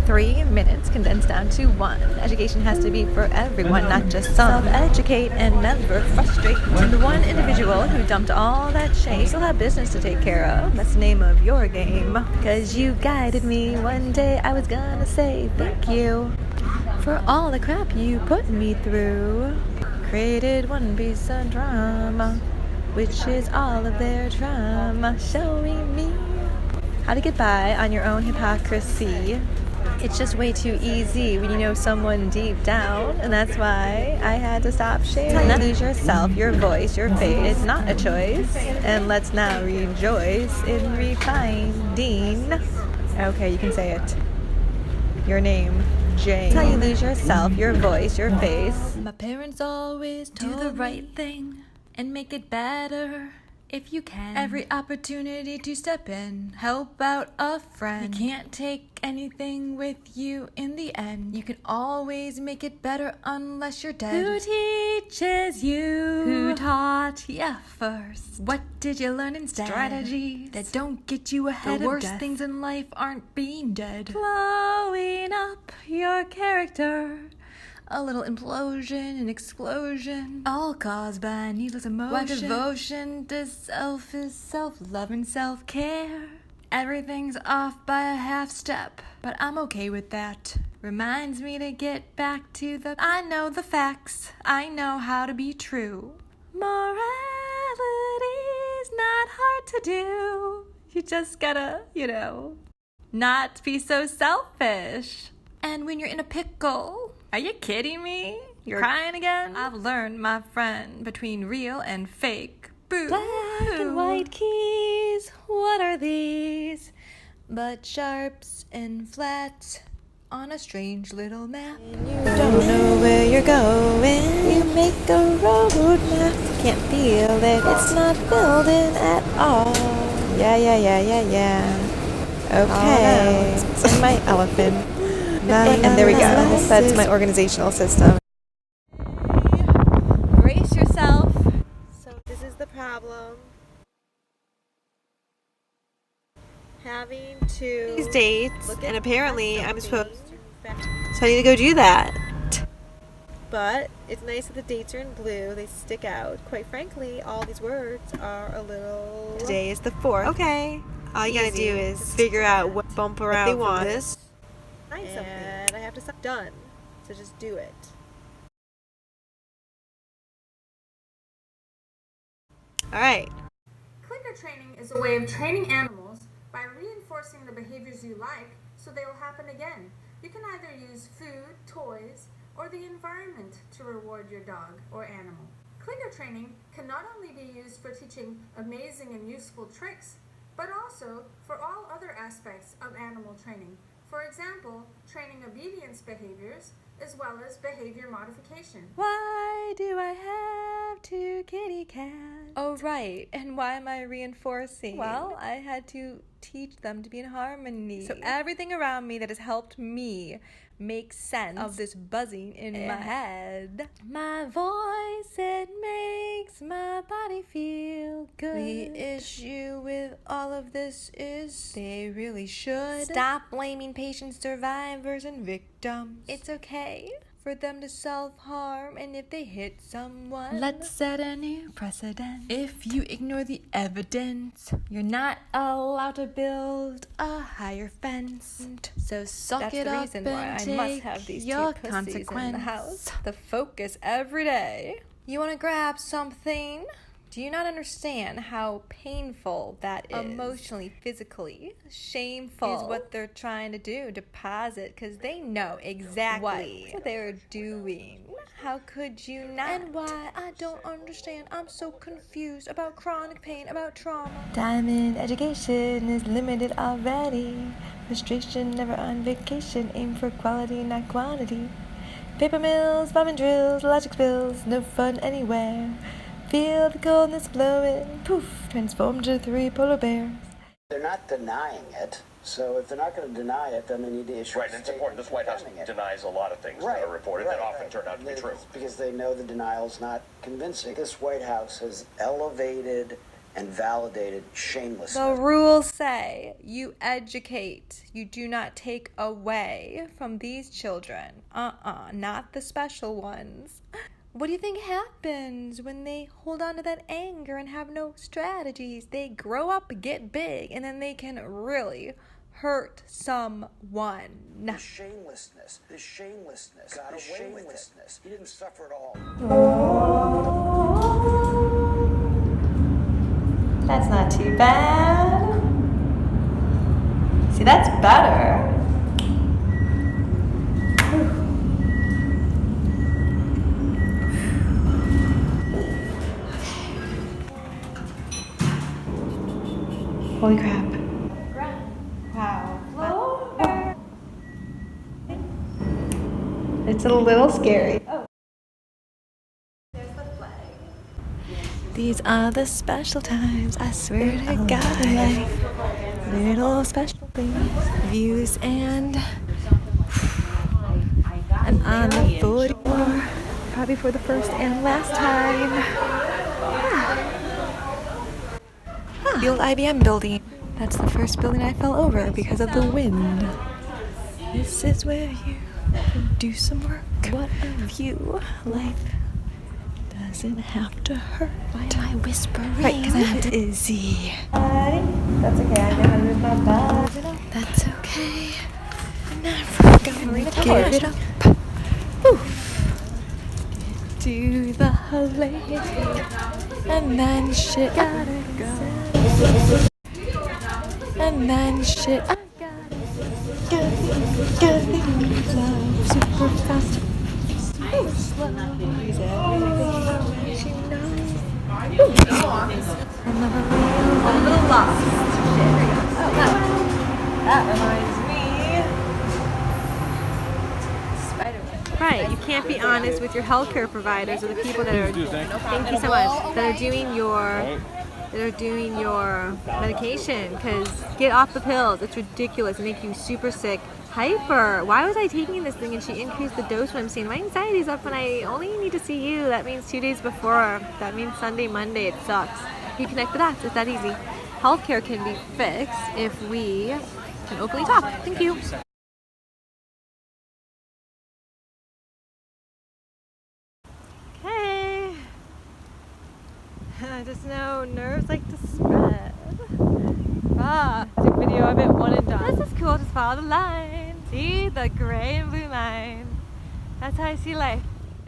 3 minutes condensed down to 1. Education has to be for everyone, not just some. Self-educate and never frustrate. And the one individual who dumped all that shame still have business to take care of. That's the name of your game. Cause you guided me one day, I was gonna say thank you for all the crap you put me through. Created one piece of drama, which is all of their trauma, showing me how to get by on your own hypocrisy. It's just way too easy when you know someone deep down, and that's why I had to stop sharing. Not lose yourself, your voice, your face. It's not a choice, and let's now rejoice in refinding. Okay, you can say it. Your name, Jane. That's how you lose yourself, your voice, your face. My parents always do the right thing and make it better if you can. Every opportunity to step in, help out a friend. You can't take anything with you in the end. You can always make it better unless you're dead. Who teaches you? Who taught ya first? What did you learn instead? Strategies that don't get you ahead of death. The worst things in life aren't being dead. Blowing up your character. A little implosion and explosion, all caused by needless emotion. Why devotion to self is self-love and self-care. Everything's off by a half step, but I'm okay with that. Reminds me to get back to I know the facts, I know how to be true. Morality's not hard to do. You just gotta, not be so selfish. And when you're in a pickle, are you kidding me? You're crying again? I've learned, my friend, between real and fake. Boo. Black and white keys, what are these? But sharps and flats on a strange little map. And you don't know where you're going. You make a road map. Can't feel it. It's not filled in at all. Yeah. Okay. And my elephant. And there we go. That's my organizational system. Brace yourself. So this is the problem. Having to these dates, and apparently I'm supposed to. So I need to go do that. But it's nice that the dates are in blue. They stick out. Quite frankly, all these words are a little. Today is the 4th. Okay. All you gotta do is figure out what bump around they want. This. And I have to stop. Done. So just do it. Alright. Clicker training is a way of training animals by reinforcing the behaviors you like so they will happen again. You can either use food, toys, or the environment to reward your dog or animal. Clicker training can not only be used for teaching amazing and useful tricks, but also for all other aspects of animal training. For example, training obedience behaviors as well as behavior modification. Why do I have 2 kitty cats? Oh, right. And why am I reinforcing? Well, I had to teach them to be in harmony. So everything around me that has helped me make sense of this buzzing in my head. My voice, it makes my body feel good. The issue with all of this is they really should stop blaming patient survivors and victims. It's okay for them to self-harm, and if they hit someone, let's set a new precedent. If you ignore the evidence, you're not allowed to build a higher fence. So suck it up and I must have these your two consequence in the house. The focus every day. You want to grab something? Do you not understand how painful that is? Emotionally, physically, shameful is what they're trying to do. Deposit, because they know exactly what they're doing. How could you not? And why? I don't understand. I'm so confused about chronic pain, about trauma. Diamond education is limited already. Frustration never on vacation. Aim for quality, not quantity. Paper mills, bombing drills, logic spills. No fun anywhere. Feel the coldness blowing, poof, transformed to 3 polar bears. They're not denying it, so if they're not going to deny it, then they need to issue Right, and it's important. This White House denies a lot of things that are reported that often turn out to be true. Because they know the denial's not convincing. This White House has elevated and validated shamelessness. The rules say you educate. You do not take away from these children. Not the special ones. What do you think happens when they hold on to that anger and have no strategies? They grow up, get big, and then they can really hurt someone. The shamelessness. Got away with it. He didn't suffer at all. That's not too bad. See, that's better. Holy crap. Wow. It's a little scary. Oh. There's the flag. These are the special times, I swear to God, like little special things, views and on the 44, probably for the first and last time. The old IBM building. That's the first building I fell over because of the wind. This is where you do some work. What a view. Life doesn't have to hurt. Why am I whispering? Right, because I'm dizzy. That's okay, I know how to move my body. That's okay. I'm never gonna give it up. Oof. Do the lazy. And then shit, gotta go. And then shit, I gotta love super fast, super slow. Is everything you know? I'm a little lost. Oh, that reminds me. Spider-Man. Right, you can't be honest with your healthcare providers or the people that are. Thank you so much. That are doing your medication, because get off the pills. It's ridiculous. It makes you super sick. Hyper. Why was I taking this thing and she increased the dose when I'm seeing my anxiety's up when I only need to see you? That means 2 days before. That means Sunday, Monday. It sucks. You connect the dots. It's that easy. Healthcare can be fixed if we can openly talk. Thank you. Okay. I just know nerves like to spread. Music video of it, one and done. This is cool, just follow the line. See the gray and blue line. That's how I see life.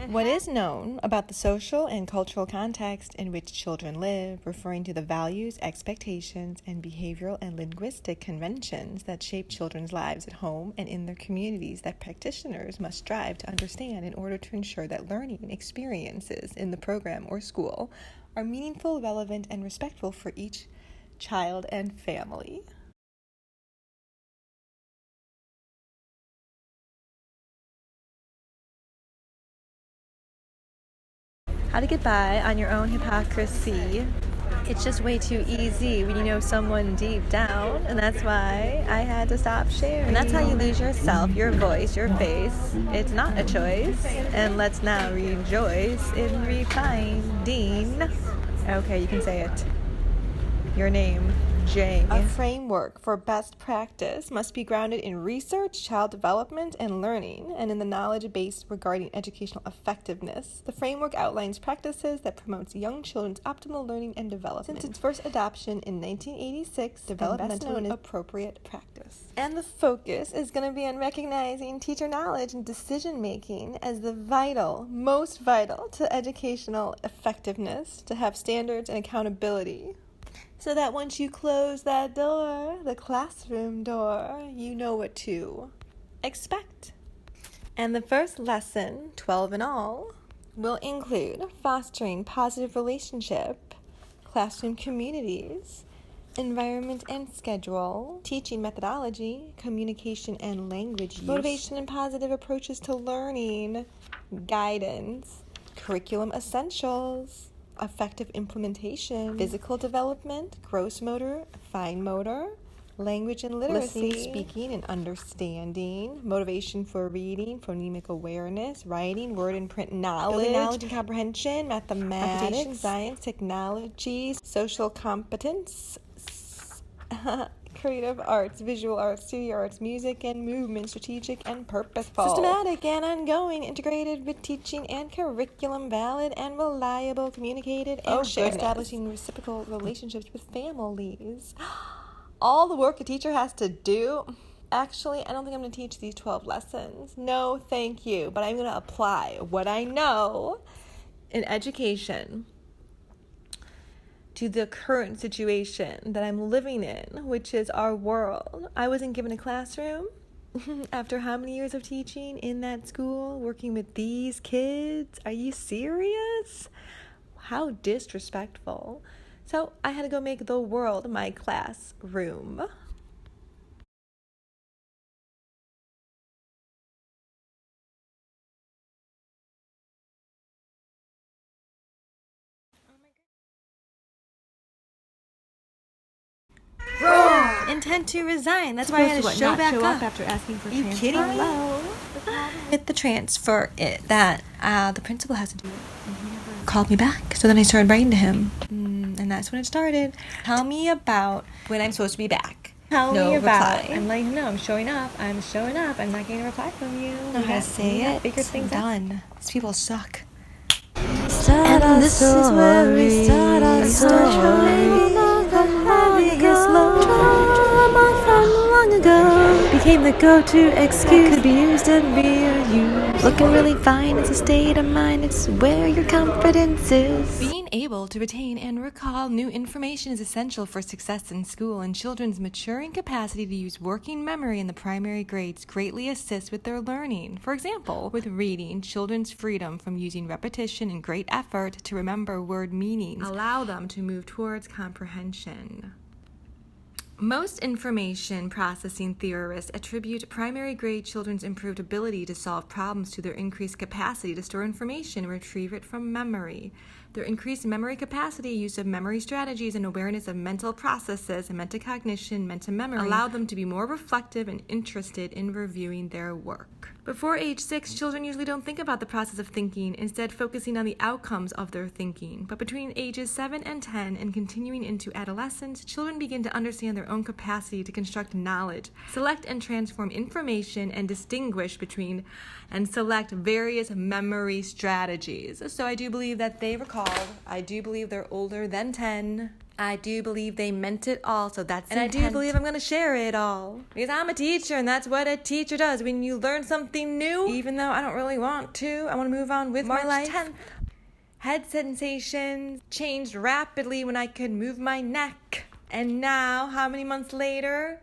What is known about the social and cultural context in which children live, referring to the values, expectations, and behavioral and linguistic conventions that shape children's lives at home and in their communities that practitioners must strive to understand in order to ensure that learning experiences in the program or school are meaningful, relevant, and respectful for each child and family. How to get by on your own hypocrisy. It's just way too easy when you know someone deep down, and that's why I had to stop sharing. And that's how you lose yourself, your voice, your face. It's not a choice. And let's now rejoice in refinding. Okay, you can say it. Your name, Jane. A framework for best practice must be grounded in research, child development, and learning, and in the knowledge base regarding educational effectiveness. The framework outlines practices that promotes young children's optimal learning and development. Since its first adoption in 1986, developmentally appropriate practice. And the focus is going to be on recognizing teacher knowledge and decision-making as the most vital to educational effectiveness, to have standards and accountability. So that once you close that door, the classroom door, you know what to expect. And the first lesson, 12 in all, will include fostering positive relationship, classroom communities, environment and schedule, teaching methodology, communication and language use, motivation and positive approaches to learning, guidance, curriculum essentials, effective implementation, physical development, gross motor, fine motor, language and literacy, listening, speaking, and understanding, motivation for reading, phonemic awareness, writing, word and print knowledge and comprehension, mathematics, science, technology, social competence, creative arts, visual arts, studio arts, music and movement, strategic and purposeful, systematic and ongoing, integrated with teaching and curriculum, valid and reliable, communicated and shared, establishing reciprocal relationships with families. All the work a teacher has to do. Actually, I don't think I'm going to teach these 12 lessons. No, thank you. But I'm going to apply what I know in education to the current situation that I'm living in, which is our world. I wasn't given a classroom after how many years of teaching in that school, working with these kids? Are you serious? How disrespectful. So I had to go make the world my classroom. Intent to resign. That's why I had to show back up after asking for transfer. You kidding me? With the transfer, that the principal has to do it. And he never called me back. So then I started writing to him, and that's when it started. Tell me about when I'm supposed to be back. Tell me about. I'm letting him know I'm showing up. I'm showing up. I'm not getting a reply from you. I know how to say it. Figure things done. These people suck. And this is where we start our story. Long ago became the go-to excuse, could be used and be used. Looking really fine, it's a state of mind, it's where your confidence is. Being able to retain and recall new information is essential for success in school, and children's maturing capacity to use working memory in the primary grades greatly assists with their learning. For example, with reading, children's freedom from using repetition and great effort to remember word meanings allow them to move towards comprehension. Most information processing theorists attribute primary grade children's improved ability to solve problems to their increased capacity to store information and retrieve it from memory. Their increased memory capacity, use of memory strategies, and awareness of mental processes and metacognition, metamemory, allow them to be more reflective and interested in reviewing their work. Before age 6, children usually don't think about the process of thinking, instead focusing on the outcomes of their thinking. But between ages 7 and 10 and continuing into adolescence, children begin to understand their own capacity to construct knowledge, select and transform information, and distinguish between and select various memory strategies. So I do believe that they recalled. I do believe they're older than 10. I do believe they meant it all, so that's intent. And I do believe I'm going to share it all. Because I'm a teacher, and that's what a teacher does. When you learn something new, even though I don't really want to, I want to move on with my life. March 10th. Head sensations changed rapidly when I could move my neck. And now, how many months later?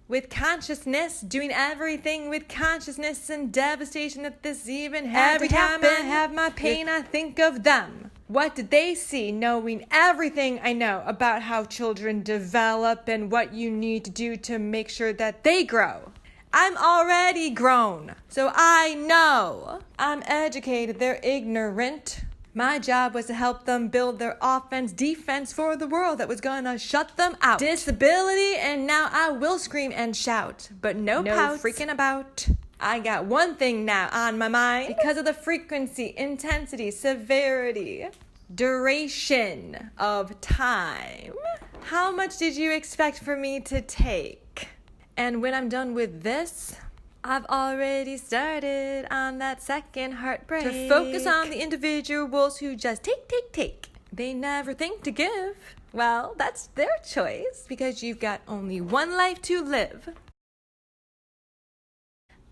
With consciousness, doing everything with consciousness and devastation that this even had Every time I have my pain, I think of them. What did they see, knowing everything I know about how children develop and what you need to do to make sure that they grow? I'm already grown, so I know. I'm educated, they're ignorant. My job was to help them build their offense, defense for the world that was gonna shut them out. Disability, and now I will scream and shout, but no pouts. Freaking about. I got one thing now on my mind. Because of the frequency, intensity, severity, duration of time. How much did you expect for me to take? And when I'm done with this, I've already started on that second heartbreak. To focus on the individuals who just take. They never think to give. Well, that's their choice, because you've got only one life to live.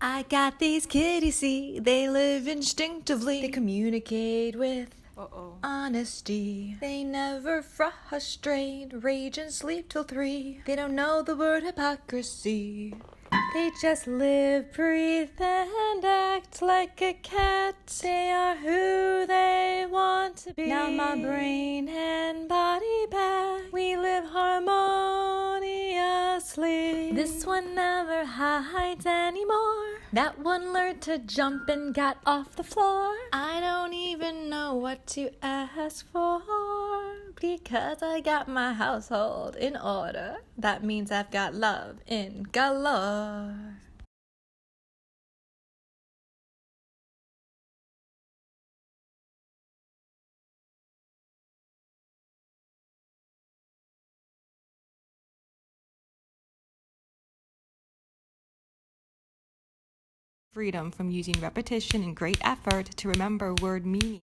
I got these kitties, see, they live instinctively. They communicate with honesty. They never frustrate, rage and sleep till 3. They don't know the word hypocrisy. They just live, breathe, and act like a cat. They are who they want to be. Now my brain and body back. We live harmoniously. This one never hides anymore. That one learned to jump and got off the floor. I don't even know what to ask for, because I got my household in order. That means I've got love in galore. Freedom from using repetition and great effort to remember word meaning.